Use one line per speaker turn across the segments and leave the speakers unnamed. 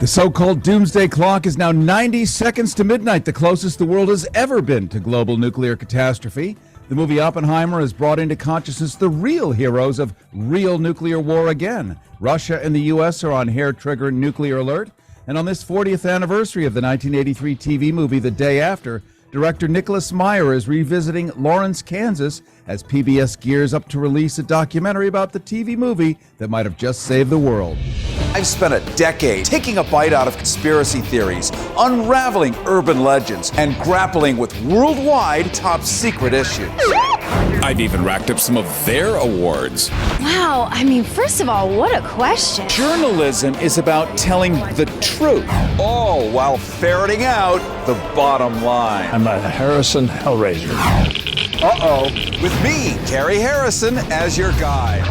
The so-called Doomsday Clock is now 90 seconds to midnight, the closest the world has ever been to global nuclear catastrophe. The movie Oppenheimer has brought into consciousness the real heroes of real nuclear war again. Russia and the U.S. are on hair-trigger nuclear alert. And on this 40th anniversary of the 1983 TV movie The Day After, director Nicholas Meyer is revisiting Lawrence, Kansas, as PBS gears up to release a documentary about the TV movie that might have just saved the world.
I've spent a decade taking a bite out of conspiracy theories, unraveling urban legends, and grappling with worldwide top-secret issues.
I've even racked up some of their awards.
Wow, I mean, first of all, what a question.
Journalism is about telling the truth, all while ferreting out the bottom line.
I'm a Harrison Hellraiser.
With me, Cary Harrison, as your guide.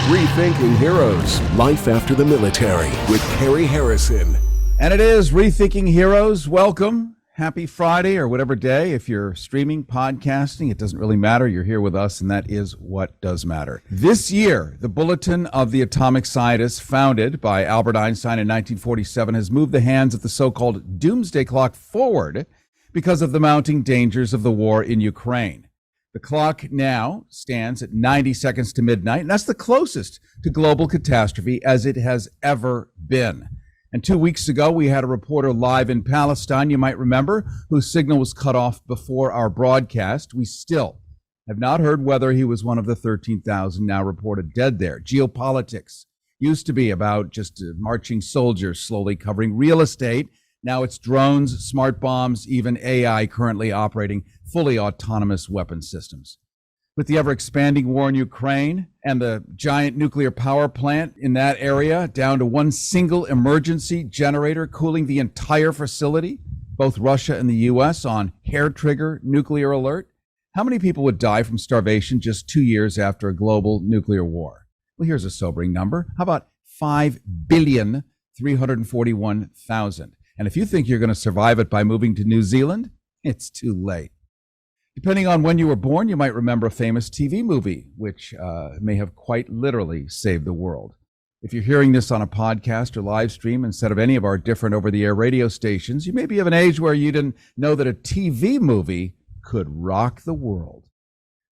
Rethinking Heroes, Life After the Military with Cary Harrison.
And it is Rethinking Heroes. Welcome. Happy Friday or whatever day. If you're streaming, podcasting, it doesn't really matter. You're here with us, and that is what does matter. This year, the Bulletin of the Atomic Scientists, founded by Albert Einstein in 1947, has moved the hands of the so-called Doomsday Clock forward because of the mounting dangers of the war in Ukraine. The clock now stands at 90 seconds to midnight, and that's the closest to global catastrophe as it has ever been. And 2 weeks ago, we had a reporter live in Palestine, you might remember, whose signal was cut off before our broadcast. We still have not heard whether he was one of the 13,000 now reported dead there. Geopolitics used to be about just marching soldiers slowly covering real estate. Now it's drones, smart bombs, even AI currently operating fully autonomous weapon systems. With the ever-expanding war in Ukraine and the giant nuclear power plant in that area down to one single emergency generator cooling the entire facility, both Russia and the U.S. on hair-trigger nuclear alert, how many people would die from starvation just 2 years after a global nuclear war? Well, here's a sobering number. How about 5,341,000? And if you think you're going to survive it by moving to New Zealand, it's too late. Depending on when you were born, you might remember a famous TV movie, which may have quite literally saved the world. If you're hearing this on a podcast or live stream instead of any of our different over-the-air radio stations, you may be of an age where you didn't know that a TV movie could rock the world.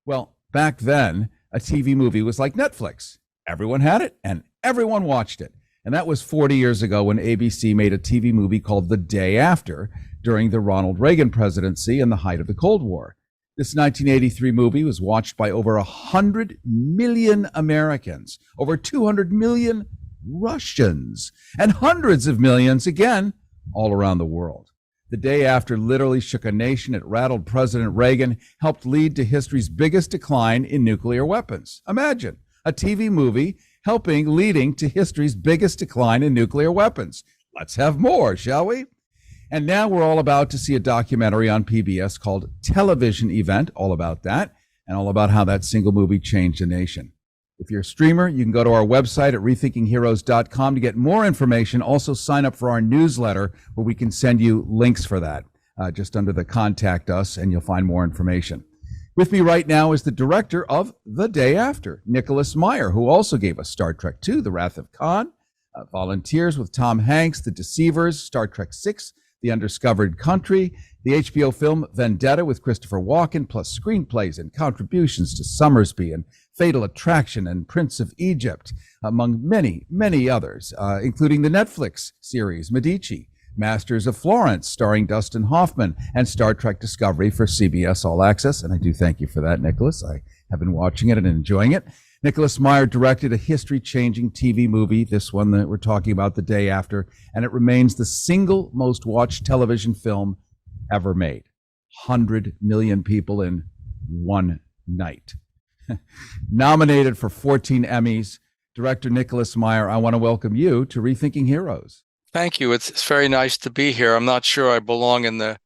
Well, back then, a TV movie was like Netflix. Everyone had it and everyone watched it. And that was 40 years ago when ABC made a TV movie called The Day After during the Ronald Reagan presidency and the height of the Cold War. This 1983 movie was watched by over 100 million Americans, over 200 million Russians, and hundreds of millions, again, all around the world. The Day After literally shook a nation. It rattled President Reagan, helped lead to history's biggest decline in nuclear weapons. Imagine a TV movie leading to history's biggest decline in nuclear weapons. Let's have more, shall we? And now we're all about to see a documentary on PBS called Television Event, all about that, and all about how that single movie changed a nation. If you're a streamer, you can go to our website at rethinkingheroes.com to get more information. Also sign up for our newsletter where we can send you links for that, just under the Contact Us, and you'll find more information. With me right now is the director of The Day After, Nicholas Meyer, who also gave us Star Trek II, The Wrath of Khan, Volunteers with Tom Hanks, The Deceivers, Star Trek VI, The Undiscovered Country, the HBO film Vendetta with Christopher Walken, plus screenplays and contributions to Summersby and Fatal Attraction and Prince of Egypt, among many, many others, including the Netflix series Medici, Masters of Florence, starring Dustin Hoffman, and Star Trek Discovery for CBS All Access. And I do thank you for that, Nicholas. I have been watching it and enjoying it. Nicholas Meyer directed a history-changing TV movie, this one that we're talking about, The Day After, and it remains the single most watched television film ever made. 100 million people in one night. Nominated for 14 Emmys, director Nicholas Meyer, I want to welcome you to Rethinking Heroes.
Thank you. It's very nice to be here. I'm not sure I belong in the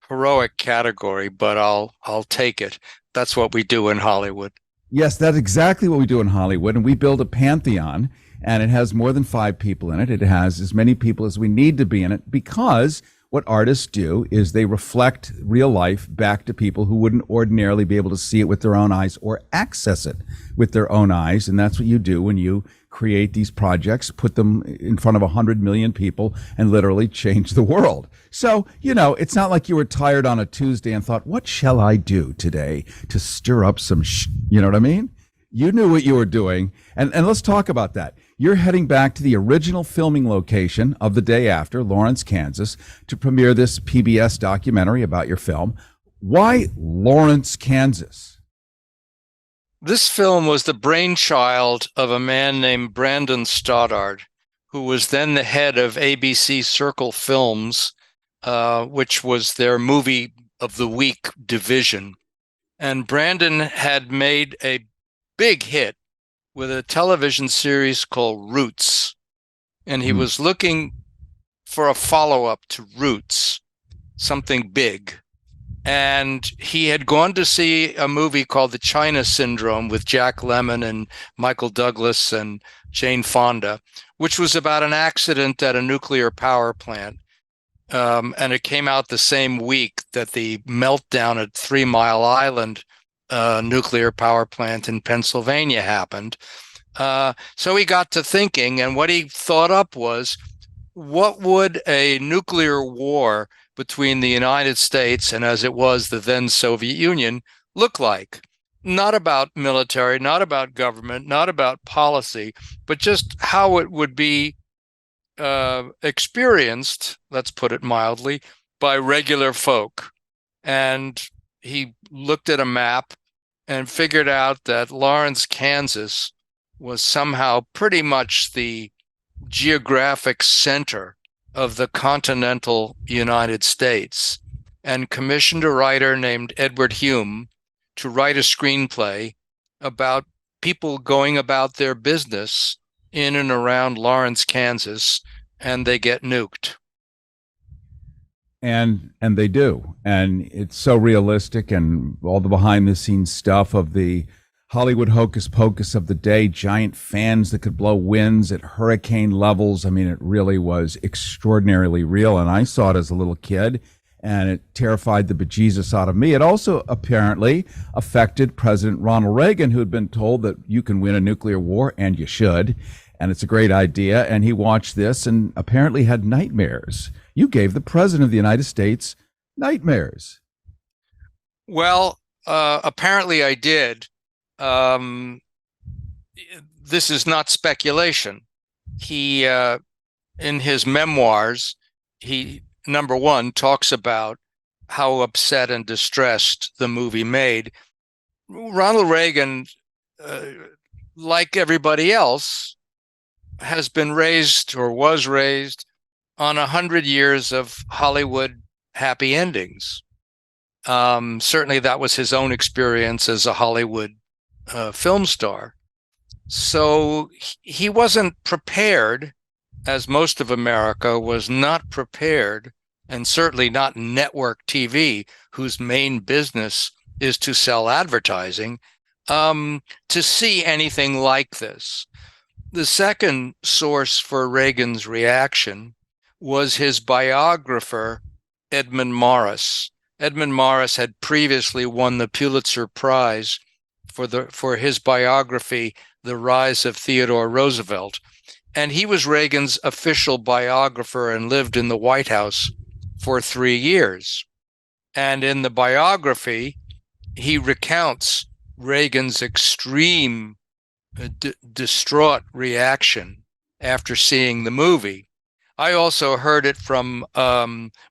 heroic category, but I'll take it. That's what we do in Hollywood.
Yes, that's exactly what we do in Hollywood, and we build a pantheon, and it has more than 5 people in it. It has as many people as we need to be in it, because what artists do is they reflect real life back to people who wouldn't ordinarily be able to see it with their own eyes or access it with their own eyes. And that's what you do when you create these projects, put them in front of 100 million people, and literally change the world. So, it's not like you were tired on a Tuesday and thought, what shall I do today to stir up some you know what I mean? You knew what you were doing. And let's talk about that. You're heading back to the original filming location of The Day After, Lawrence, Kansas, to premiere this PBS documentary about your film. Why Lawrence, Kansas?
This film was the brainchild of a man named Brandon Stoddard, who was then the head of ABC Circle Films, which was their movie of the week division. And Brandon had made a big hit with a television series called Roots. And he was looking for a follow-up to Roots, something big. And he had gone to see a movie called The China Syndrome with Jack Lemmon and Michael Douglas and Jane Fonda, which was about an accident at a nuclear power plant. And it came out the same week that the meltdown at 3 Mile Island nuclear power plant in Pennsylvania happened. So he got to thinking, and what he thought up was, what would a nuclear war between the United States and, as it was, the then Soviet Union look like? Not about military, not about government, not about policy, but just how it would be experienced, let's put it mildly, by regular folk. And he looked at a map and figured out that Lawrence, Kansas was somehow pretty much the geographic center of the continental United States, and commissioned a writer named Edward Hume to write a screenplay about people going about their business in and around Lawrence, Kansas, and they get nuked.
And they do. And it's so realistic, and all the behind the scenes stuff of the Hollywood hocus pocus of the day, giant fans that could blow winds at hurricane levels. I mean, it really was extraordinarily real. And I saw it as a little kid, and it terrified the bejesus out of me. It also apparently affected President Ronald Reagan, who had been told that you can win a nuclear war, and you should, and it's a great idea. And he watched this and apparently had nightmares. You gave the President of the United States nightmares.
Well, apparently I did. This is not speculation. He, in his memoirs, he, number one, talks about how upset and distressed the movie made. Ronald Reagan, like everybody else, has been raised, or was raised, on 100 years of Hollywood happy endings. Certainly that was his own experience as a Hollywood film star. So he wasn't prepared, as most of America was not prepared, and certainly not network TV, whose main business is to sell advertising, to see anything like this. The second source for Reagan's reaction was his biographer, Edmund Morris. Edmund Morris had previously won the Pulitzer Prize for his biography, The Rise of Theodore Roosevelt. And he was Reagan's official biographer and lived in the White House for 3 years. And in the biography, he recounts Reagan's extreme, distraught reaction after seeing the movie. I also heard it from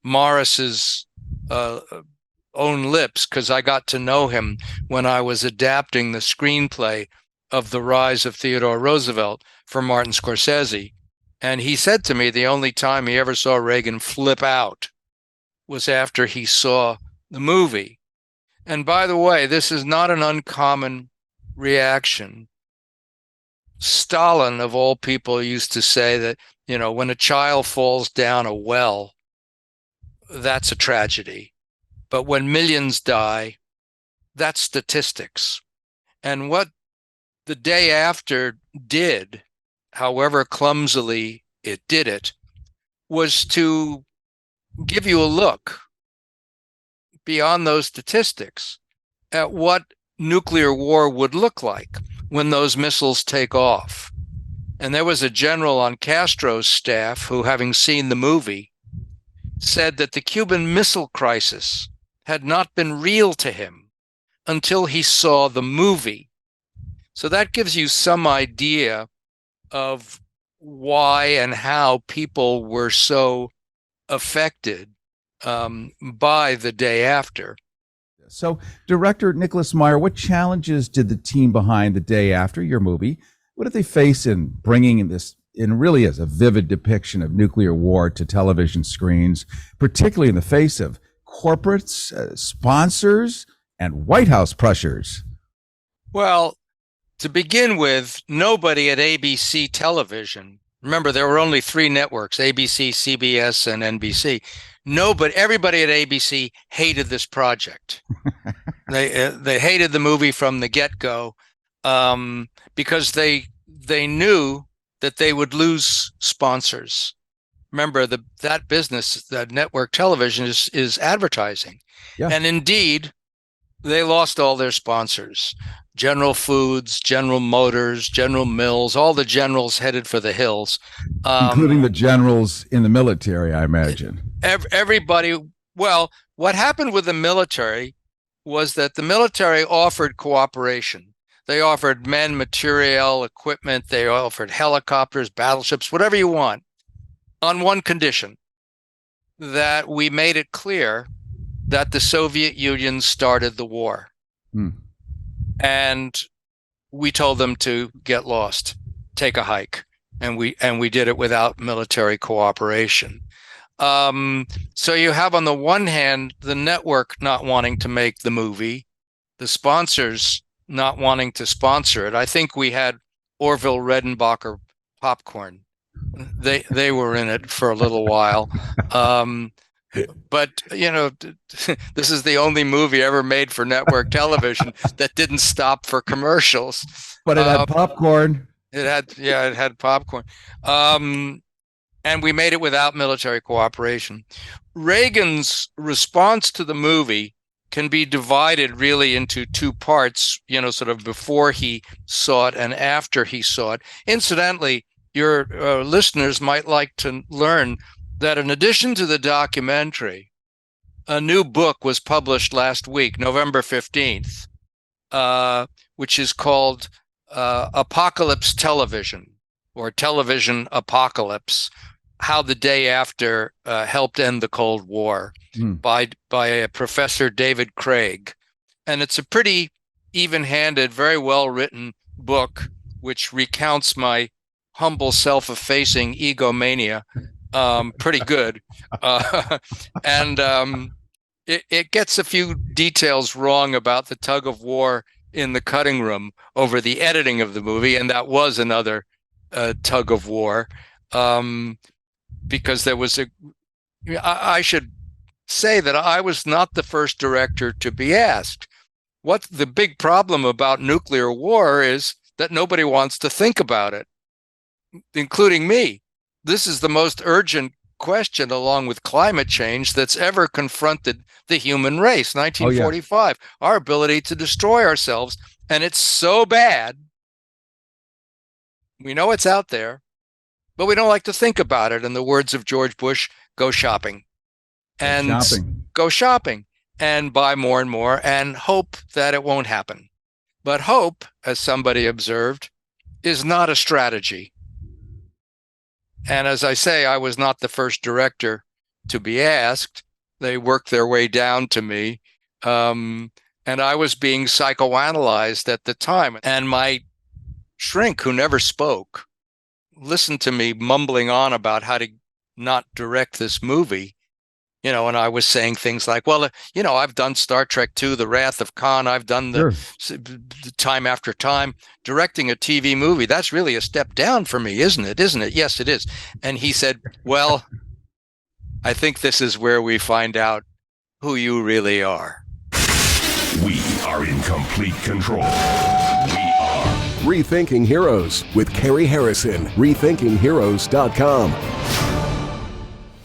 Morris's own lips, because I got to know him when I was adapting the screenplay of The Rise of Theodore Roosevelt for Martin Scorsese. And he said to me the only time he ever saw Reagan flip out was after he saw the movie. And by the way, this is not an uncommon reaction. Stalin, of all people, used to say that, when a child falls down a well, that's a tragedy. But when millions die, that's statistics. And what The Day After did, however clumsily it did it, was to give you a look beyond those statistics at what nuclear war would look like when those missiles take off. And there was a general on Castro's staff who, having seen the movie, said that the Cuban Missile Crisis had not been real to him until he saw the movie. So that gives you some idea of why and how people were so affected by The Day After.
So, director Nicholas Meyer, what challenges did the team behind The Day After, your movie, what did they face in bringing this in really as a vivid depiction of nuclear war to television screens, particularly in the face of corporates, sponsors, and White House pressures?
Well, to begin with, nobody at ABC television, remember there were only 3 networks, ABC, CBS, and NBC. Everybody at ABC hated this project. They hated the movie from the get-go because they knew that they would lose sponsors. Remember, that business, that network television is advertising. Yeah. And indeed, they lost all their sponsors. General Foods, General Motors, General Mills, all the generals headed for the hills.
Including the generals in the military, I imagine.
Everybody, well, what happened with the military was that the military offered cooperation. They offered men, material, equipment. They offered helicopters, battleships, whatever you want, on one condition, that we made it clear that the Soviet Union started the war. And we told them to get lost, take a hike. And we did it without military cooperation. So you have, on the one hand, the network not wanting to make the movie, the sponsors not wanting to sponsor it. I think we had Orville Redenbacher popcorn. They were in it for a little while. But, this is the only movie ever made for network television that didn't stop for commercials.
But it had popcorn.
It had popcorn. And we made it without military cooperation. Reagan's response to the movie can be divided really into 2 parts, sort of before he saw it and after he saw it. Incidentally, your listeners might like to learn that in addition to the documentary, a new book was published last week, November 15th, which is called Apocalypse Television, or Television Apocalypse, How the Day After Helped End the Cold War, by Professor David Craig. And it's a pretty even-handed, very well-written book, which recounts my humble, self-effacing egomania pretty good. And it gets a few details wrong about the tug of war in the cutting room over the editing of the movie, and that was another tug of war, because there was I should say that I was not the first director to be asked. What the big problem about nuclear war is that nobody wants to think about it, including me. This is the most urgent question, along with climate change, that's ever confronted the human race. 1945, our ability to destroy ourselves. And it's so bad. We know it's out there, but we don't like to think about it. In the words of George Bush, go shopping. Go shopping and buy more and more and hope that it won't happen. But hope, as somebody observed, is not a strategy. And as I say, I was not the first director to be asked. They worked their way down to me. And I was being psychoanalyzed at the time. And my shrink, who never spoke, listened to me mumbling on about how to not direct this movie. And I was saying things like, well, I've done Star Trek II, The Wrath of Khan. I've done the time after time. Directing a TV movie, that's really a step down for me, isn't it? Yes, it is. And he said, well, I think this is where we find out who you really are.
We are in complete control. We are
Rethinking Heroes with Cary Harrison. RethinkingHeroes.com.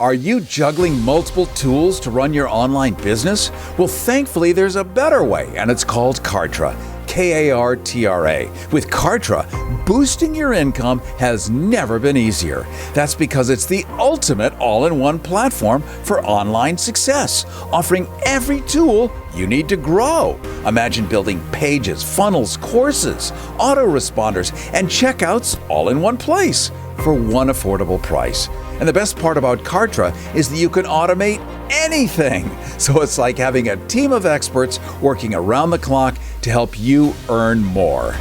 Are you juggling multiple tools to run your online business? Well, thankfully, there's a better way, and it's called Kartra. Kartra. With Kartra, boosting your income has never been easier. That's because it's the ultimate all-in-one platform for online success, offering every tool you need to grow. Imagine building pages, funnels, courses, autoresponders, and checkouts all in one place for one affordable price. And the best part about Kartra is that you can automate anything. So it's like having a team of experts working around the clock to help you earn more.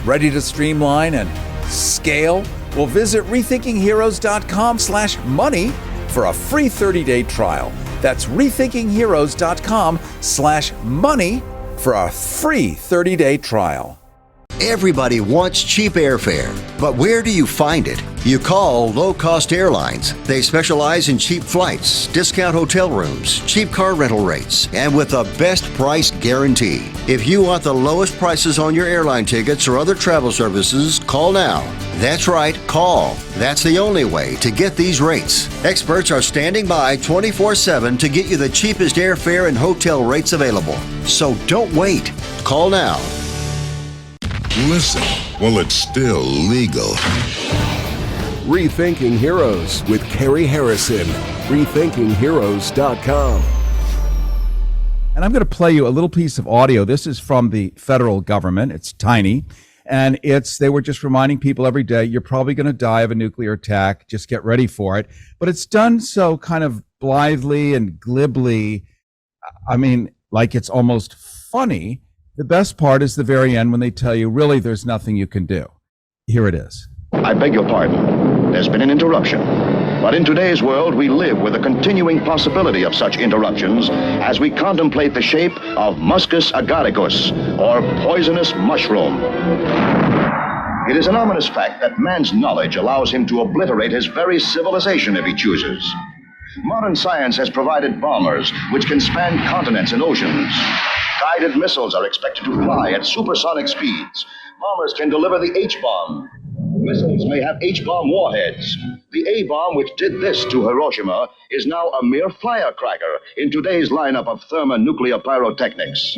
Ready to streamline and scale? Well, visit rethinkingheroes.com/money for a free 30-day trial. That's rethinkingheroes.com/money for a free 30-day trial.
Everybody wants cheap airfare, but where do you find it? You call low-cost airlines. They specialize in cheap flights, discount hotel rooms, cheap car rental rates, and with a best price guarantee. If you want the lowest prices on your airline tickets or other travel services, call now. That's right, call. That's the only way to get these rates. Experts are standing by 24/7 to get you the cheapest airfare and hotel rates available. So don't wait. Call now.
Listen while it's still legal.
Rethinking Heroes with Cary Harrison. RethinkingHeroes.com.
And I'm going to play you a little piece of audio. This is from the federal government. It's tiny. And they were just reminding people every day, you're probably going to die of a nuclear attack. Just get ready for it. But it's done so kind of blithely and glibly. I mean, like it's almost funny. The best part is the very end when they tell you, really, there's nothing you can do. Here it is.
I beg your pardon. There's been an interruption. But in today's world, we live with a continuing possibility of such interruptions as we contemplate the shape of Muscus agaricus, or poisonous mushroom. It is an ominous fact that man's knowledge allows him to obliterate his very civilization if he chooses. Modern science has provided bombers which can span continents and oceans. Guided missiles are expected to fly at supersonic speeds. Bombers can deliver the H-bomb. Missiles may have H-bomb warheads. The A-bomb, which did this to Hiroshima, is now a mere firecracker in today's lineup of thermonuclear pyrotechnics.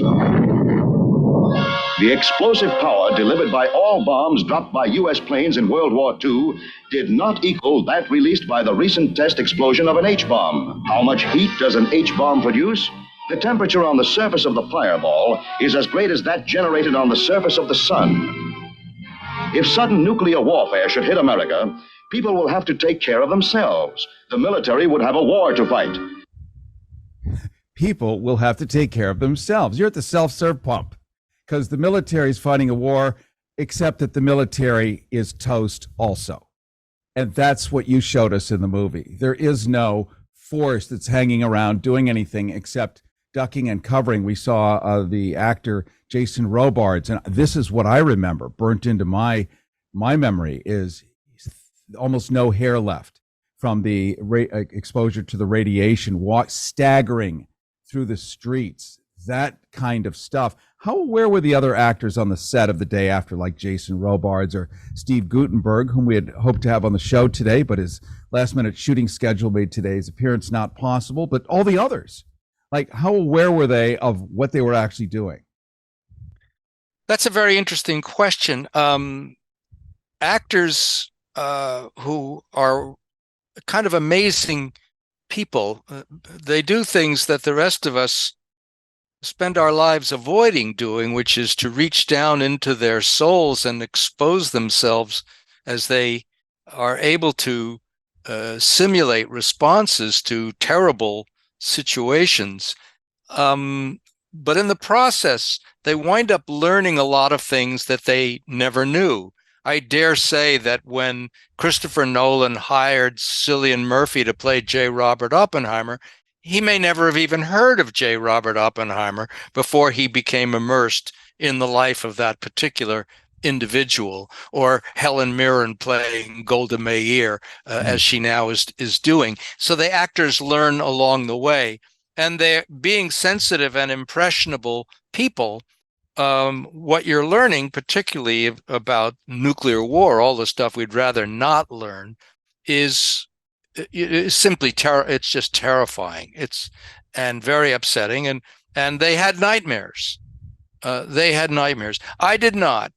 The explosive power delivered by all bombs dropped by U.S. planes in World War II did not equal that released by the recent test explosion of an H-bomb. How much heat does an H-bomb produce? The temperature on the surface of the fireball is as great as that generated on the surface of the sun. If sudden nuclear warfare should hit America, people will have to take care of themselves. The military would have a war to fight.
People will have to take care of themselves. You're at the self-serve pump because the military is fighting a war, except that the military is toast also. And that's what you showed us in the movie. There is no force that's hanging around doing anything except ducking and covering. We saw the actor Jason Robards, and this is what I remember burnt into my memory is almost no hair left from the exposure to the radiation, staggering through the streets, that kind of stuff. How aware were the other actors on the set of The Day After, like Jason Robards or Steve Guttenberg, whom we had hoped to have on the show today, but his last-minute shooting schedule made today's appearance not possible, but all the others? Like, how aware were they of what they were actually doing?
That's a very interesting question. Actors who are kind of amazing people, they do things that the rest of us spend our lives avoiding doing, which is to reach down into their souls and expose themselves as they are able to simulate responses to terrible situations. But in the process, they wind up learning a lot of things that they never knew. I dare say that when Christopher Nolan hired Cillian Murphy to play J. Robert Oppenheimer, he may never have even heard of J. Robert Oppenheimer before he became immersed in the life of that particular individual, or Helen Mirren playing Golda Meir, as she now is doing. So the actors learn along the way, and they're being sensitive and impressionable people. What you're learning, particularly about nuclear war, all the stuff we'd rather not learn, is simply it's just terrifying. And very upsetting. And they had nightmares. I did not.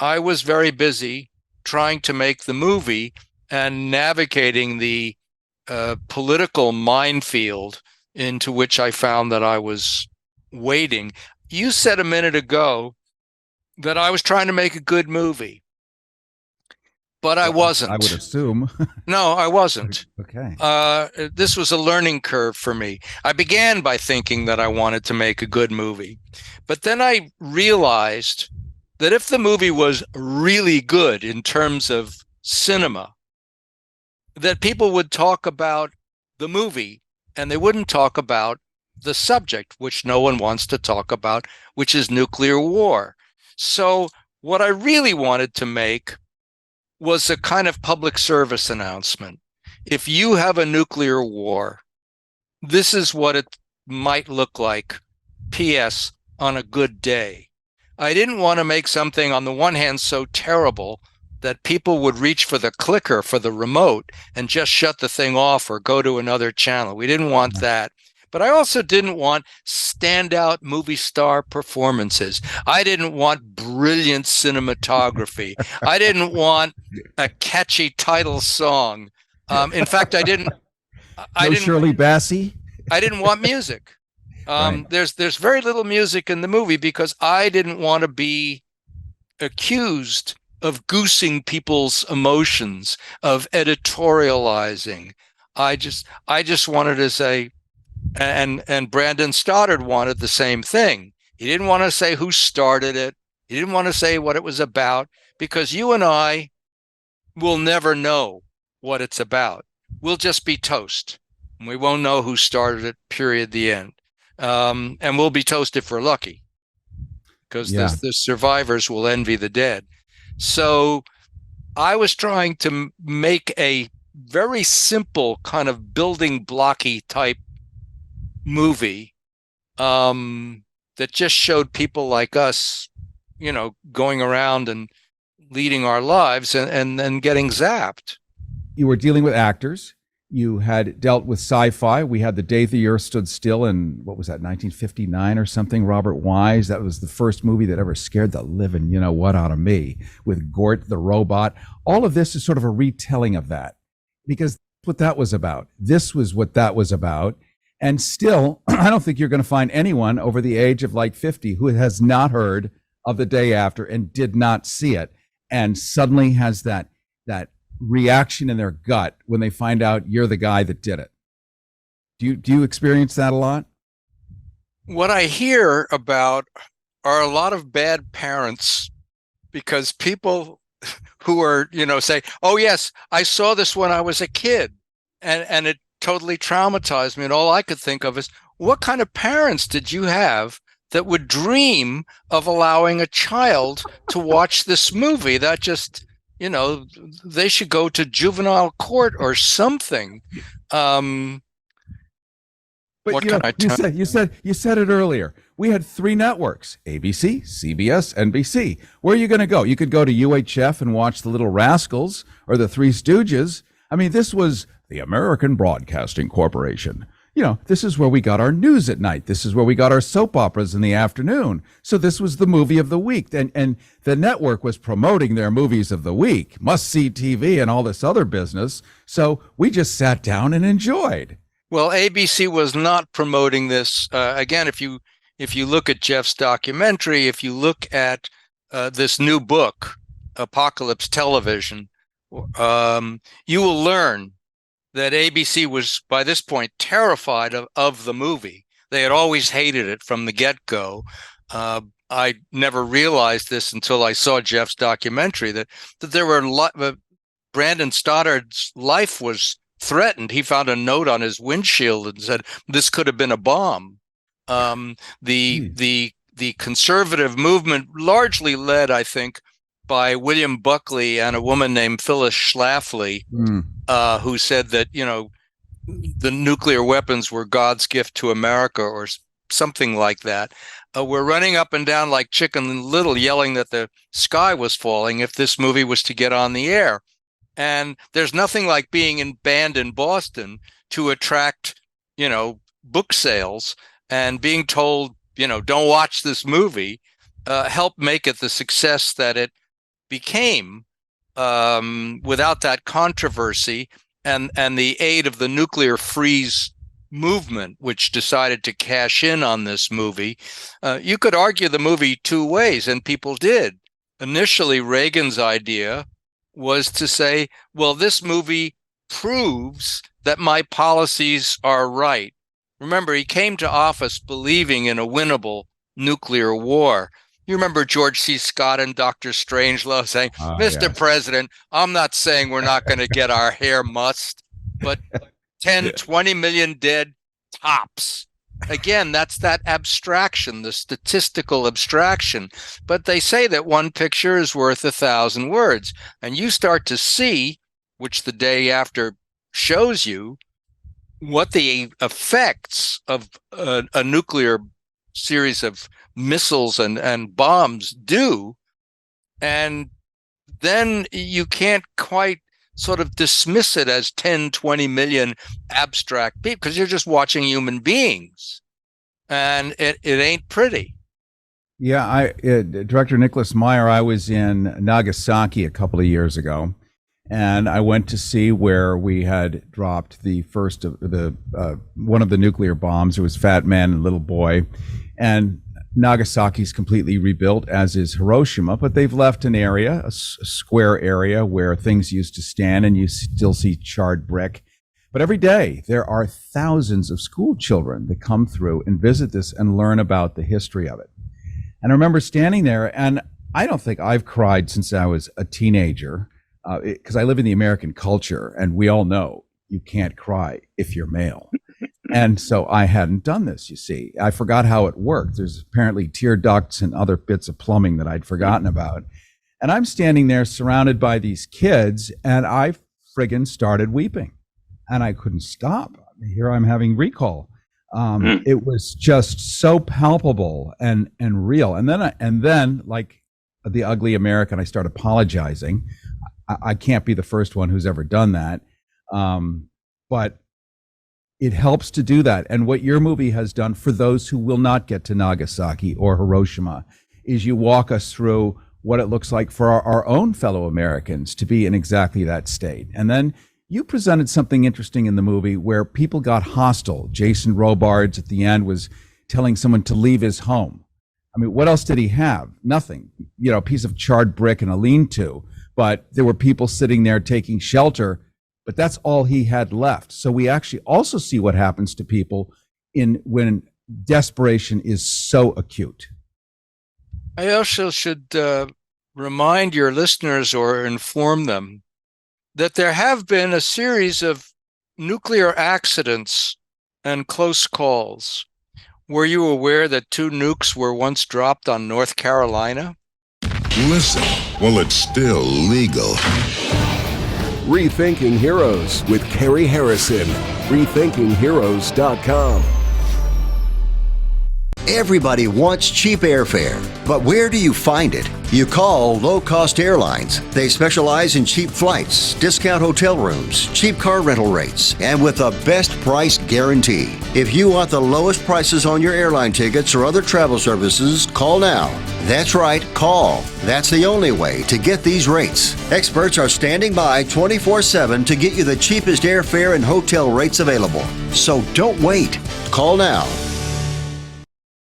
I was very busy trying to make the movie and navigating the political minefield into which I found that I was wading. You said a minute ago that I was trying to make a good movie, but I wasn't.
I would assume.
No, I wasn't.
Okay.
This was a learning curve for me. I began by thinking that I wanted to make a good movie, but then I realized that if the movie was really good in terms of cinema, that people would talk about the movie and they wouldn't talk about the subject, which no one wants to talk about, which is nuclear war. So what I really wanted to make was a kind of public service announcement. If you have a nuclear war, this is what it might look like. P.S. on a good day. I didn't want to make something on the one hand so terrible that people would reach for the clicker for the remote and just shut the thing off or go to another channel. We didn't want that. But I also didn't want standout movie star performances. I didn't want brilliant cinematography. I didn't want a catchy title song. In fact, I didn't.
Shirley Bassey.
I didn't want music.
Right.
There's very little music in the movie because I didn't want to be accused of goosing people's emotions, of editorializing. I just wanted to say, and Brandon Stoddard wanted the same thing. He didn't want to say who started it. He didn't want to say what it was about, because you and I will never know what it's about. We'll just be toast. And we won't know who started it, period, the end. And we'll be toast if we're lucky, because the survivors will envy the dead. So I was trying to make a very simple kind of building blocky type movie that just showed people like us, going around and leading our lives and then getting zapped.
You were dealing with actors. You had dealt with sci-fi. We had The Day the Earth Stood Still in, what was that, 1959 or something? Robert Wise. That was the first movie that ever scared the living out of me, with Gort the robot. All of this is sort of a retelling of that, because that's what that was about. This was what that was about. And still, I don't think you're going to find anyone over the age of like 50 who has not heard of The Day After and did not see it, and suddenly has that reaction in their gut when they find out you're the guy that did it. Do you experience that a lot?
What I hear about are a lot of bad parents, because people who are, say, oh yes, I saw this when I was a kid and it totally traumatized me. And all I could think of is, what kind of parents did you have that would dream of allowing a child to watch this movie? That just, they should go to juvenile court or something. But what can I tell you?
You said it earlier. We had 3 networks: ABC, CBS, NBC. Where are you going to go? You could go to UHF and watch The Little Rascals or The Three Stooges. I mean, this was the American Broadcasting Corporation. This is where we got our news at night. This is where we got our soap operas in the afternoon. So this was the movie of the week. And the network was promoting their movies of the week, must-see TV and all this other business. So we just sat down and enjoyed.
Well, ABC was not promoting this. Again, if you look at Jeff's documentary, if you look at this new book, Apocalypse Television, you will learn that ABC was, by this point, terrified of the movie. They had always hated it from the get-go. I never realized this until I saw Jeff's documentary, that there were Brandon Stoddard's life was threatened. He found a note on his windshield and said, this could have been a bomb. The conservative movement, largely led, I think, by William Buckley and a woman named Phyllis Schlafly, who said that, the nuclear weapons were God's gift to America or something like that. We're running up and down like Chicken Little, yelling that the sky was falling if this movie was to get on the air. And there's nothing like being banned in Boston to attract, book sales, and being told, don't watch this movie, helped make it the success that it became. without that controversy and the aid of the nuclear freeze movement, which decided to cash in on this movie, you could argue the movie two ways, and people did. Initially, Reagan's idea was to say, well, this movie proves that my policies are right. Remember, he came to office believing in a winnable nuclear war. You remember George C. Scott and Dr. Strangelove saying, Mr.
Yes.
President, I'm not saying we're not going to get our hair mussed, but 10, 20 million dead tops. Again, that's that abstraction, the statistical abstraction. But they say that one picture is worth 1,000 words. And you start to see, which the day after shows you, what the effects of a nuclear series of missiles and bombs do. And then you can't quite sort of dismiss it as 10, 20 million abstract people, because you're just watching human beings, and it ain't pretty.
Yeah, Director Nicholas Meyer, I was in Nagasaki a couple of years ago, and I went to see where we had dropped the first of the one of the nuclear bombs. It was Fat Man and Little Boy, and Nagasaki's completely rebuilt, as is Hiroshima, but they've left an area, a square area where things used to stand, and you still see charred brick. But every day there are thousands of school children that come through and visit this and learn about the history of it. And I remember standing there, and I don't think I've cried since I was a teenager, because I live in the American culture, and we all know you can't cry if you're male. And so I hadn't done this, you see. I forgot how it worked. There's apparently tear ducts and other bits of plumbing that I'd forgotten about. And I'm standing there surrounded by these kids, and I friggin' started weeping. And I couldn't stop. Here I'm having recall. It was just so palpable and real. And then, like the ugly American, I start apologizing. I can't be the first one who's ever done that. But it helps to do that. And what your movie has done for those who will not get to Nagasaki or Hiroshima is you walk us through what it looks like for our own fellow Americans to be in exactly that state. And then you presented something interesting in the movie where people got hostile. Jason Robards at the end was telling someone to leave his home. I mean, what else did he have? Nothing. You know, a piece of charred brick and a lean-to. But there were people sitting there taking shelter, but that's all he had left. So we actually also see what happens to people when desperation is so acute.
I also should remind your listeners or inform them that there have been a series of nuclear accidents and close calls. Were you aware that 2 nukes were once dropped on North Carolina?
Listen, well, it's still legal.
Rethinking Heroes with Cary Harrison. RethinkingHeroes.com.
Everybody wants cheap airfare, but where do you find it? You call low-cost airlines. They specialize in cheap flights, discount hotel rooms, cheap car rental rates, and with a best price guarantee. If you want the lowest prices on your airline tickets or other travel services, call now. That's right, call. That's the only way to get these rates. Experts are standing by 24/7 to get you the cheapest airfare and hotel rates available. So don't wait. Call now.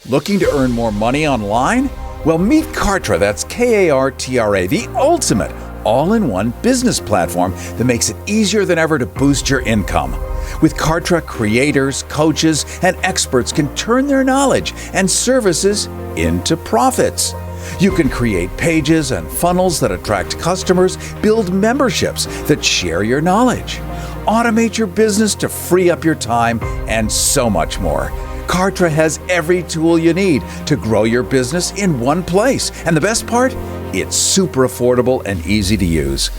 Looking to earn more money online? Well, meet Kartra, that's Kartra, the ultimate all-in-one business platform that makes it easier than ever to boost your income. With Kartra, creators, coaches, and experts can turn their knowledge and services into profits. You can create pages and funnels that attract customers, build memberships that share your knowledge, automate your business to free up your time, and so much more. Kartra has every tool you need to grow your business in one place. And the best part? It's super affordable and easy to use.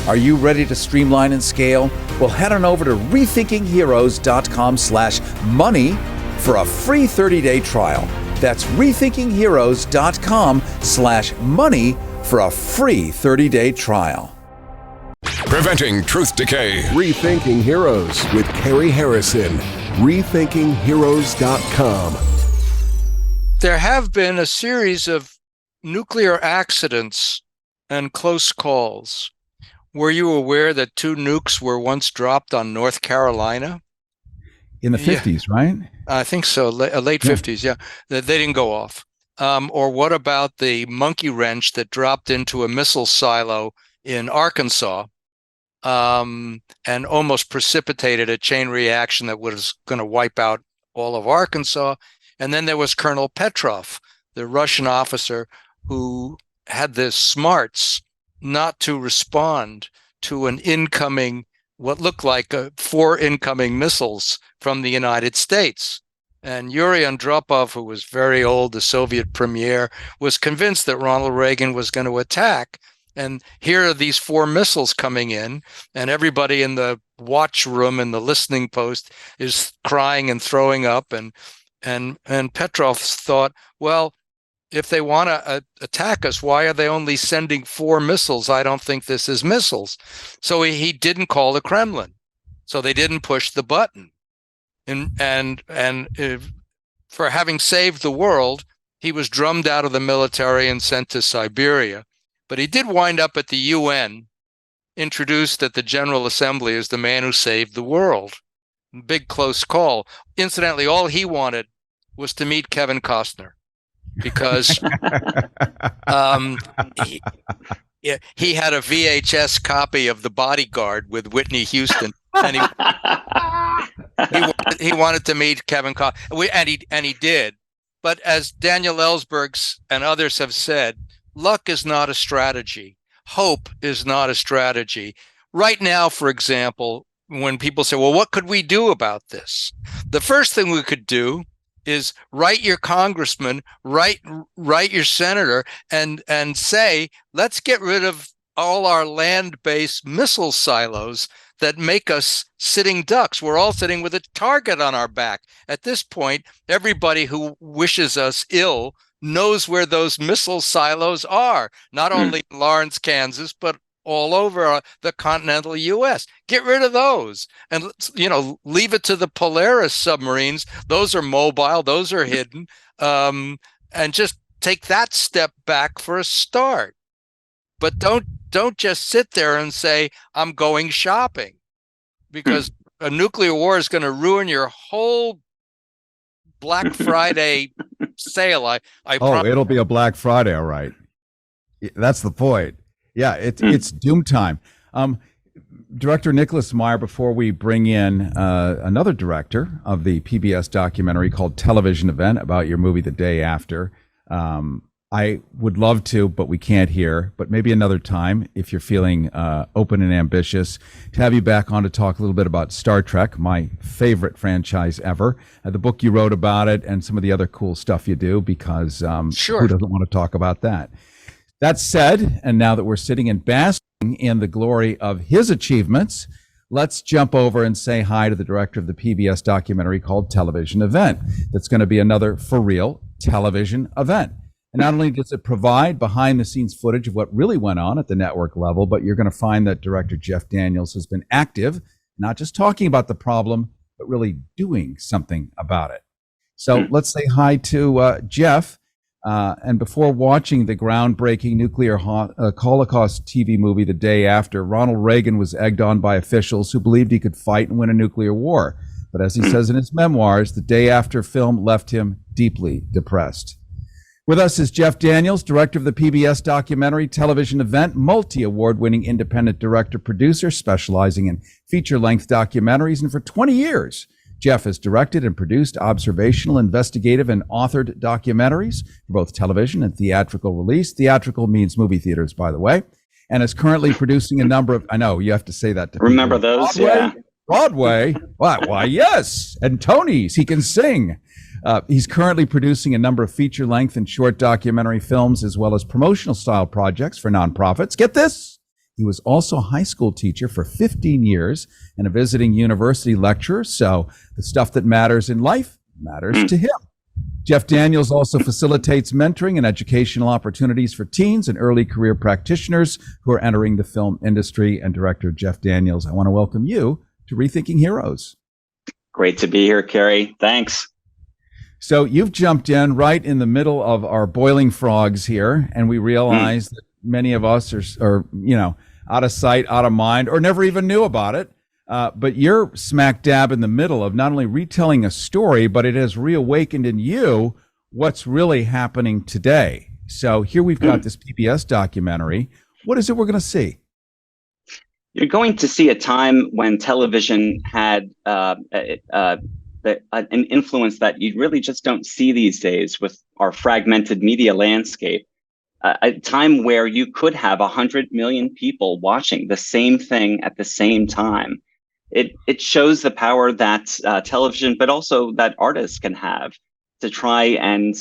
Are you ready to streamline and scale? Well, head on over to rethinkingheroes.com/money for a free 30-day trial. That's rethinkingheroes.com/money for a free 30-day trial.
Preventing truth decay.
Rethinking Heroes with Cary Harrison. RethinkingHeroes.com.
There have been a series of nuclear accidents and close calls. were you aware that 2 nukes were once dropped on North Carolina?
In the 50s, right?
I think so, late 50s, yeah. They didn't go off. Or what about the monkey wrench that dropped into a missile silo in Arkansas and almost precipitated a chain reaction that was going to wipe out all of Arkansas? And then there was Colonel Petrov, the Russian officer who had the smarts not to respond to an incoming, what looked like 4 incoming missiles from the United States. And Yuri Andropov, who was very old, the Soviet premier, was convinced that Ronald Reagan was going to attack. And here are these 4 missiles coming in, and everybody in the watch room in the listening post is crying and throwing up. And Petrov thought, well, if they want to attack us, why are they only sending 4 missiles? I don't think this is missiles. So he didn't call the Kremlin. So they didn't push the button. And for having saved the world, he was drummed out of the military and sent to Siberia. But he did wind up at the UN, introduced at the General Assembly as the man who saved the world. Big close call. Incidentally, all he wanted was to meet Kevin Costner, because he had a VHS copy of The Bodyguard with Whitney Houston, and he wanted to meet Kevin Costner, and he did. But as Daniel Ellsberg and others have said, luck is not a strategy. Hope is not a strategy. Right now, for example, when people say, well, what could we do about this? The first thing we could do is write your congressman, write your senator, and say, let's get rid of all our land-based missile silos that make us sitting ducks. We're all sitting with a target on our back. At this point, everybody who wishes us ill knows where those missile silos are, not only in Lawrence, Kansas, but all over the continental U.S. Get rid of those, and leave it to the Polaris submarines. Those are mobile, those are hidden, and just take that step back for a start. But don't just sit there and say, I'm going shopping, because a nuclear war is going to ruin your whole Black Friday sale.
It'll be a Black Friday, all right. That's the point. Yeah, it's doom time. Director Nicholas Meyer, before we bring in another director of the PBS documentary called Television Event about your movie The Day After, I would love to, but we can't here, but maybe another time, if you're feeling open and ambitious, to have you back on to talk a little bit about Star Trek, my favorite franchise ever, the book you wrote about it, and some of the other cool stuff you do, because who doesn't want to talk about that? That said, and now that we're sitting and basking in the glory of his achievements, let's jump over and say hi to the director of the PBS documentary called Television Event. That's going to be another for real television event. And not only does it provide behind-the-scenes footage of what really went on at the network level, but you're going to find that director Jeff Daniels has been active, not just talking about the problem, but really doing something about it. So let's say hi to Jeff. And before watching the groundbreaking nuclear Holocaust TV movie The Day After, Ronald Reagan was egged on by officials who believed he could fight and win a nuclear war. But as he says in his memoirs, The Day After film left him deeply depressed. With us is Jeff Daniels, director of the PBS documentary Television Event, multi-award-winning independent director-producer specializing in feature-length documentaries. And for 20 years, Jeff has directed and produced observational, investigative, and authored documentaries for both television and theatrical release. Theatrical means movie theaters, by the way, and is currently producing a number of, I know, you have to say that to
remember
people.
Those,
Broadway,
yeah.
Broadway, why, yes, and Tony's, he can sing. He's currently producing a number of feature-length and short documentary films, as well as promotional-style projects for nonprofits. Get this! He was also a high school teacher for 15 years and a visiting university lecturer, so the stuff that matters in life matters to him. Jeff Daniels also facilitates mentoring and educational opportunities for teens and early career practitioners who are entering the film industry. And director Jeff Daniels, I want to welcome you to Rethinking Heroes.
Great to be here, Cary. Thanks.
So you've jumped in right in the middle of our boiling frogs here, and we realize that many of us are out of sight, out of mind, or never even knew about it. But you're smack dab in the middle of not only retelling a story, but it has reawakened in you what's really happening today. So here we've got this PBS documentary. What is it we're going to see?
You're going to see a time when television had an influence that you really just don't see these days with our fragmented media landscape. A time where you could have 100 million people watching the same thing at the same time. It shows the power that television, but also that artists can have to try and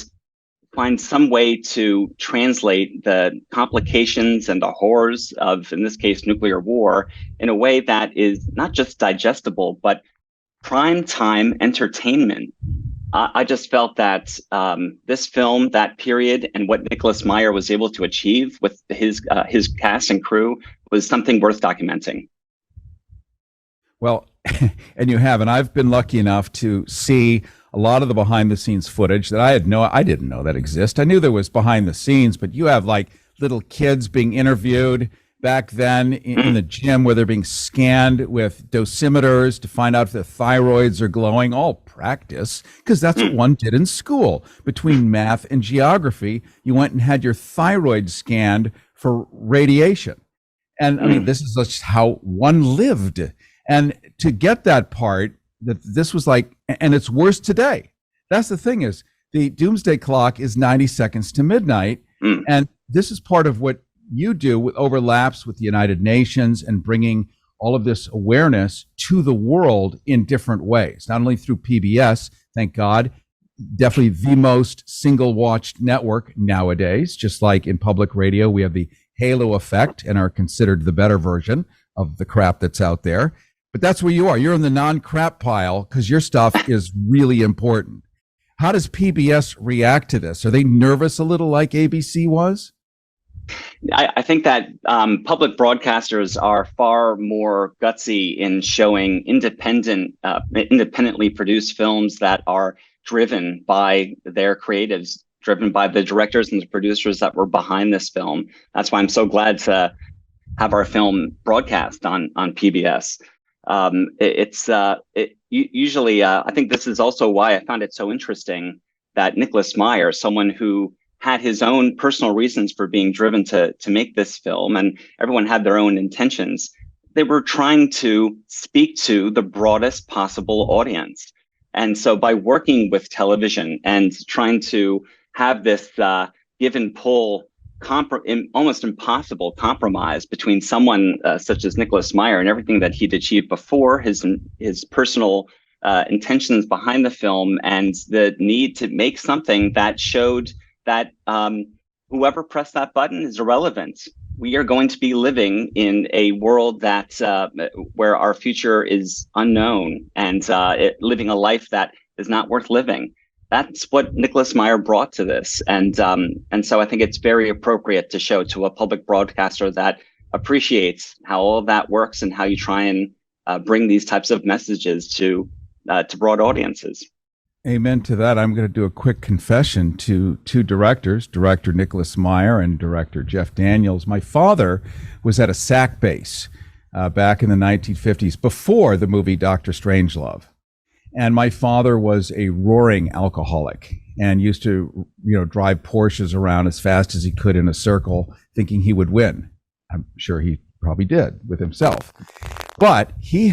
find some way to translate the complications and the horrors of, in this case, nuclear war in a way that is not just digestible, but prime time entertainment. I just felt that this film, that period, and what Nicholas Meyer was able to achieve with his cast and crew was something worth documenting.
Well, and you have, and I've been lucky enough to see a lot of the behind the scenes footage that I didn't know that exist. I knew there was behind the scenes, but you have like little kids being interviewed back then in the gym where they're being scanned with dosimeters to find out if their thyroids are glowing, all practice, because that's what one did in school. Between math and geography, you went and had your thyroid scanned for radiation. And I mean, this is just how one lived. And to get that part, that this was like, and it's worse today. That's the thing is, the Doomsday Clock is 90 seconds to midnight. And this is part of what you do with overlaps with the United Nations and bringing all of this awareness to the world in different ways, not only through PBS, thank God, definitely the most single watched network nowadays, just like in public radio, we have the halo effect and are considered the better version of the crap that's out there. But that's where you are. You're in the non-crap pile because your stuff is really important. How does PBS react to this? Are they nervous a little like ABC was?
I think that public broadcasters are far more gutsy in showing independently produced films that are driven by their creatives, driven by the directors and the producers that were behind this film. That's why I'm so glad to have our film broadcast on PBS. Usually, I think this is also why I found it so interesting that Nicholas Meyer, someone who had his own personal reasons for being driven to make this film, and everyone had their own intentions, they were trying to speak to the broadest possible audience. And so by working with television and trying to have this give and pull, almost impossible compromise between someone such as Nicholas Meyer and everything that he'd achieved before, his personal intentions behind the film, and the need to make something that showed that whoever pressed that button is irrelevant. We are going to be living in a world that where our future is unknown, and living a life that is not worth living. That's what Nicholas Meyer brought to this, and so I think it's very appropriate to show to a public broadcaster that appreciates how all of that works and how you try and bring these types of messages to broad audiences.
Amen to that. I'm going to do a quick confession to two directors, director Nicholas Meyer and director Jeff Daniels. My father was at a SAC base back in the 1950s, before the movie Dr. Strangelove. And my father was a roaring alcoholic and used to, drive Porsches around as fast as he could in a circle, thinking he would win. I'm sure he probably did with himself. But he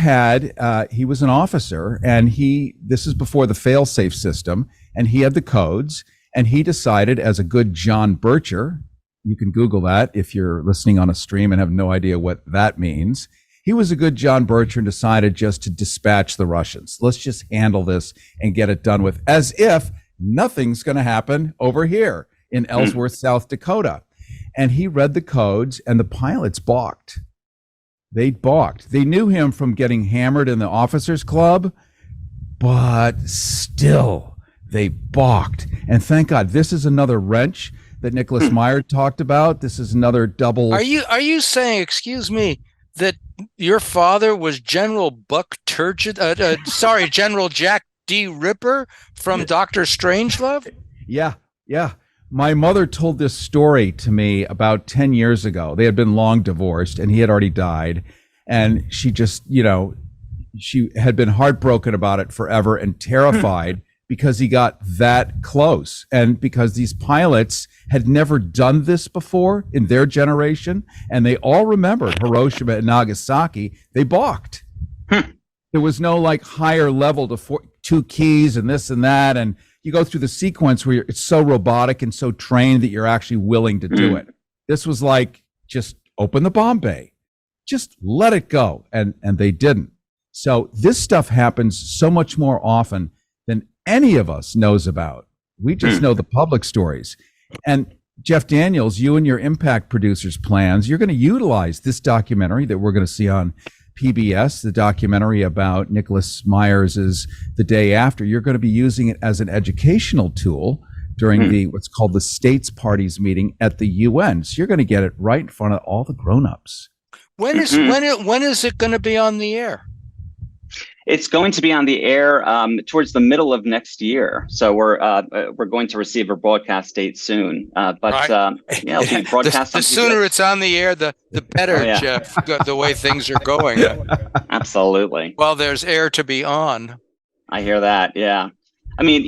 was an officer, and this is before the fail-safe system, and he had the codes, and he decided, as a good John Bircher, you can Google that if you're listening on a stream and have no idea what that means. He was a good John Bircher and decided just to dispatch the Russians. Let's just handle this and get it done with, as if nothing's going to happen over here in Ellsworth, South Dakota. And he read the codes, and the pilots balked. They balked. They knew him from getting hammered in the officers' club, but still, they balked. And thank God, this is another wrench that Nicholas Meyer talked about. This is another double.
Are you saying, excuse me, that your father was General Buck Turgid? General Jack D. Ripper from Dr. Strangelove?
Yeah. My mother told this story to me about 10 years ago. They had been long divorced and he had already died. And she just, she had been heartbroken about it forever and terrified because he got that close. And because these pilots had never done this before in their generation, and they all remembered Hiroshima and Nagasaki, they balked. There was no like higher level to two keys and this and that. And you go through the sequence where it's so robotic and so trained that you're actually willing to do it. This was like, just open the bomb bay, just let it go. And they didn't. So this stuff happens so much more often than any of us knows about. We just know the public stories. And Jeff Daniels, you and your Impact Producers plans, you're going to utilize this documentary that we're going to see on PBS, the documentary about Nicholas Myers's The Day After. You're going to be using it as an educational tool during the what's called the States Parties meeting at the UN. So you're going to get it right in front of all the grown-ups.
When is it going to be on the air?
It's going to be on the air towards the middle of next year. So we're going to receive a broadcast date soon. It'll be broadcast.
The sooner it's on the air, the better, Jeff. The way things are going.
Absolutely.
Well, there's air to be on.
I hear that. Yeah. I mean,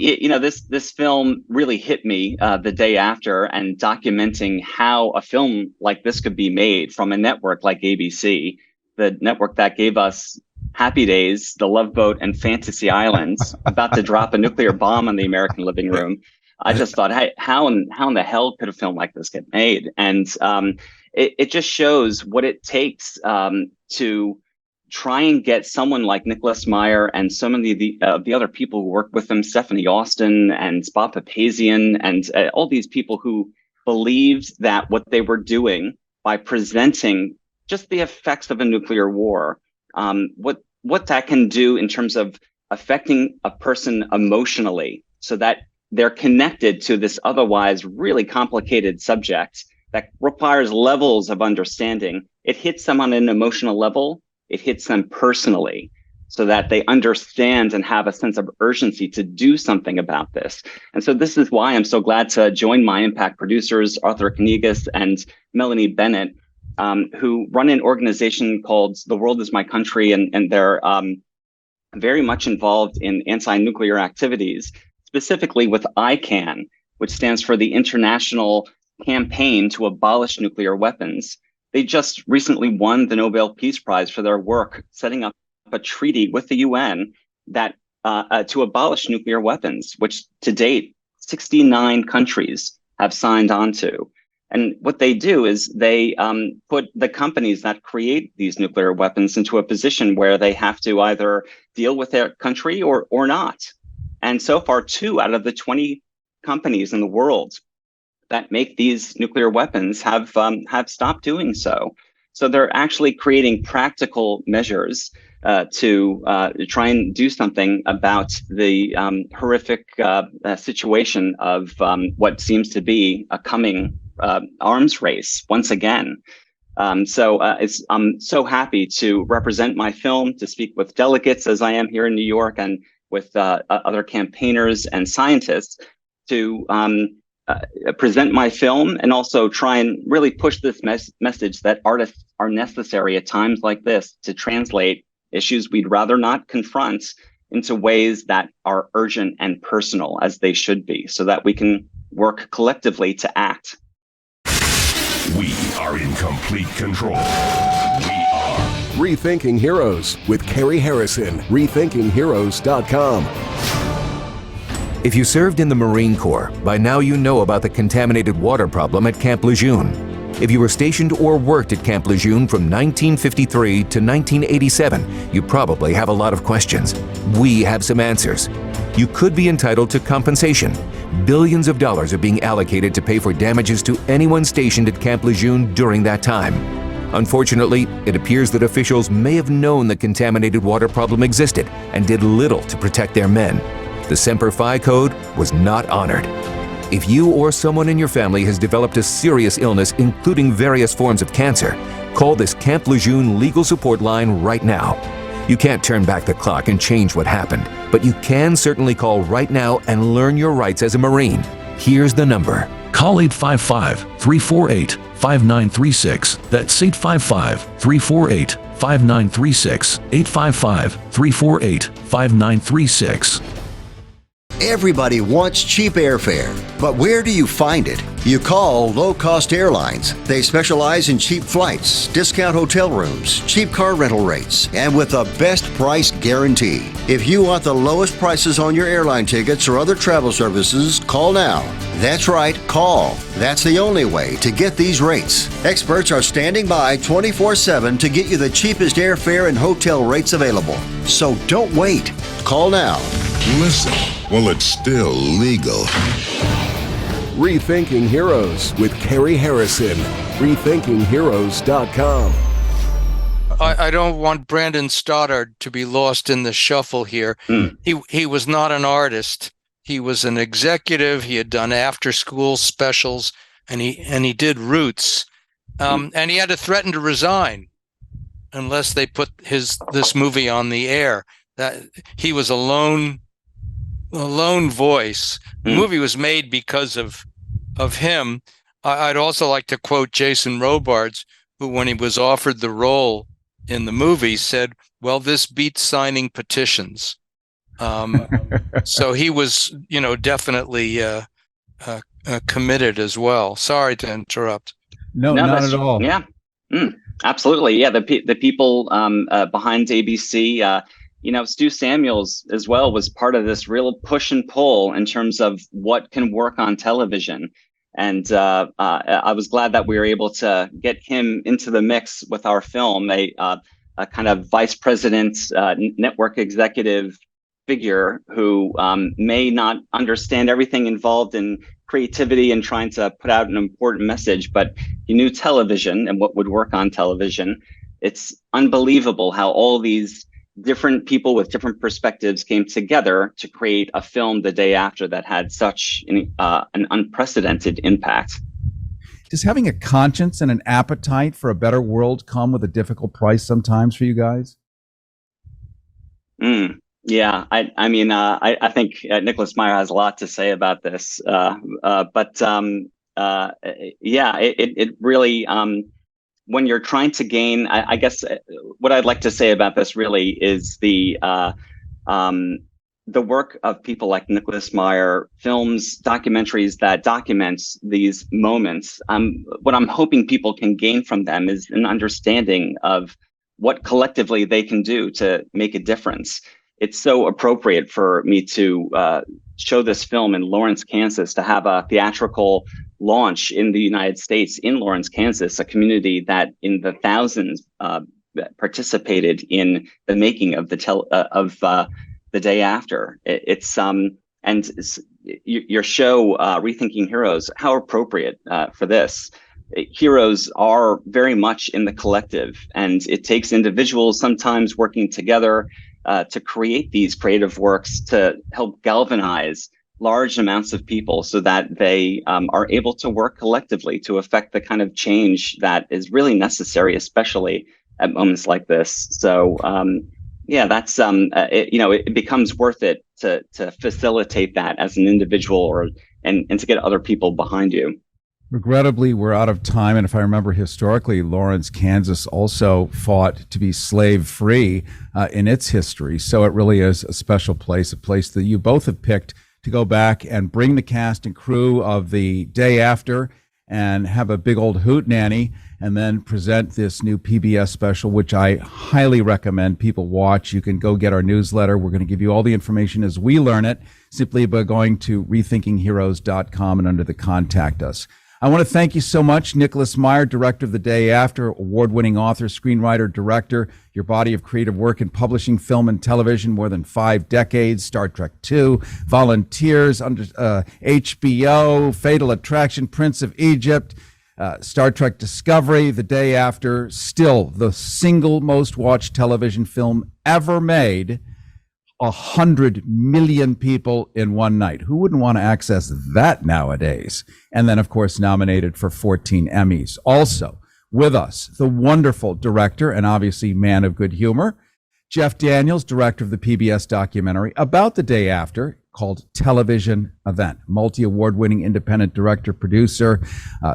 this film really hit me the day after, and documenting how a film like this could be made from a network like ABC, the network that gave us Happy Days, The Love Boat, and Fantasy Islands, about to drop a nuclear bomb on the American living room. I just thought, hey, how in the hell could a film like this get made? And it just shows what it takes to try and get someone like Nicholas Meyer and so many of the other people who work with him, Stephanie Austin and Bob Papazian, and all these people who believed that what they were doing by presenting just the effects of a nuclear war, what that can do in terms of affecting a person emotionally, so that they're connected to this otherwise really complicated subject that requires levels of understanding. It hits them on an emotional level. It hits them personally, so that they understand and have a sense of urgency to do something about this. And so this is why I'm so glad to join my Impact Producers, Arthur Kanigas and Melanie Bennett, who run an organization called The World Is My Country, and they're very much involved in anti-nuclear activities, specifically with ICAN, which stands for the International Campaign to Abolish Nuclear Weapons. They just recently won the Nobel Peace Prize for their work setting up a treaty with the UN that to abolish nuclear weapons, which to date 69 countries have signed on to. And what they do is they put the companies that create these nuclear weapons into a position where they have to either deal with their country or not. And so far, 2 out of the 20 companies in the world that make these nuclear weapons have stopped doing so. So they're actually creating practical measures to try and do something about the horrific situation of what seems to be a coming arms race once again. I'm so happy to represent my film, to speak with delegates as I am here in New York, and with other campaigners and scientists to present my film, and also try and really push this message that artists are necessary at times like this to translate issues we'd rather not confront into ways that are urgent and personal, as they should be, so that we can work collectively to act.
We are in complete control. We are
Rethinking Heroes with Cary Harrison. RethinkingHeroes.com.
If you served in the Marine Corps, by now you know about the contaminated water problem at Camp Lejeune. If you were stationed or worked at Camp Lejeune from 1953 to 1987, you probably have a lot of questions. We have some answers. You could be entitled to compensation. Billions of dollars are being allocated to pay for damages to anyone stationed at Camp Lejeune during that time. Unfortunately, it appears that officials may have known the contaminated water problem existed and did little to protect their men. The Semper Fi code was not honored. If you or someone in your family has developed a serious illness, including various forms of cancer, call this Camp Lejeune legal support line right now. You can't turn back the clock and change what happened, but you can certainly call right now and learn your rights as a Marine. Here's the number:
Call 855-348-5936. That's 855-348-5936. 855-348-5936.
Everybody wants cheap airfare, but where do you find it? You call Low Cost Airlines. They specialize in cheap flights, discount hotel rooms, cheap car rental rates, and with a best price guarantee. If you want the lowest prices on your airline tickets or other travel services, call now. That's right, call. That's the only way to get these rates. Experts are standing by 24/7 to get you the cheapest airfare and hotel rates available. So don't wait. Call now.
Listen, well, it's still legal.
Rethinking Heroes with Cary Harrison. RethinkingHeroes.com.
I don't want Brandon Stoddard to be lost in the shuffle here. He was not an artist. He was an executive. He had done after-school specials, and he did Roots. And he had to threaten to resign unless they put this movie on the air. That he was a lone voice. The movie was made because of him. I'd also like to quote Jason Robards, who, when he was offered the role in the movie, said, "Well, this beats signing petitions." So he was, definitely committed as well. Sorry to interrupt.
No, not at all.
Yeah, absolutely. Yeah, the people behind ABC. Stu Samuels as well was part of this real push and pull in terms of what can work on television. And I was glad that we were able to get him into the mix with our film, a kind of vice president, network executive figure who may not understand everything involved in creativity and trying to put out an important message, but he knew television and what would work on television. It's unbelievable how all these different people with different perspectives came together to create a film the day after that had such an unprecedented impact.
Does having a conscience and an appetite for a better world come with a difficult price sometimes for you guys?
Yeah, I think Nicholas Meyer has a lot to say about this, it really. When you're trying to gain, I guess what I'd like to say about this really is the work of people like Nicholas Meyer, films, documentaries that document these moments. What I'm hoping people can gain from them is an understanding of what collectively they can do to make a difference. It's so appropriate for me to show this film in Lawrence, Kansas, to have a theatrical launch in the United States, in Lawrence, Kansas, a community that in the thousands participated in the making of the day after. Your show, Rethinking Heroes, how appropriate for this. Heroes are very much in the collective, and it takes individuals sometimes working together to create these creative works to help galvanize large amounts of people so that they are able to work collectively to affect the kind of change that is really necessary, especially at moments like this. So, that's it becomes worth it to facilitate that as an individual and to get other people behind you.
Regrettably, we're out of time. And if I remember historically, Lawrence, Kansas also fought to be slave-free in its history. So it really is a special place, a place that you both have picked to go back and bring the cast and crew of the day after and have a big old hootenanny and then present this new PBS special, which I highly recommend people watch. You can go get our newsletter. We're going to give you all the information as we learn it simply by going to RethinkingHeroes.com and under the Contact Us. I want to thank you so much, Nicholas Meyer, director of The Day After, award-winning author, screenwriter, director, your body of creative work in publishing, film, and television, more than 5 decades, Star Trek II, Volunteers, under HBO, Fatal Attraction, Prince of Egypt, Star Trek Discovery, The Day After, still the single most watched television film ever made. 100 million people in one night. Who wouldn't want to access that nowadays? And then, of course, nominated for 14 Emmys. Also with us, the wonderful director and obviously man of good humor, Jeff Daniels, director of the PBS documentary about The Day After. called Television Event. Multi-award winning independent director, producer,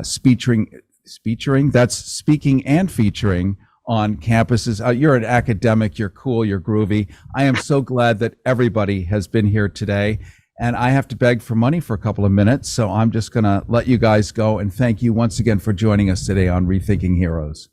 speaking and featuring on campuses. You're an academic, you're cool, you're groovy. I am so glad that everybody has been here today. And I have to beg for money for a couple of minutes, so I'm just going to let you guys go and thank you once again for joining us today on Rethinking Heroes.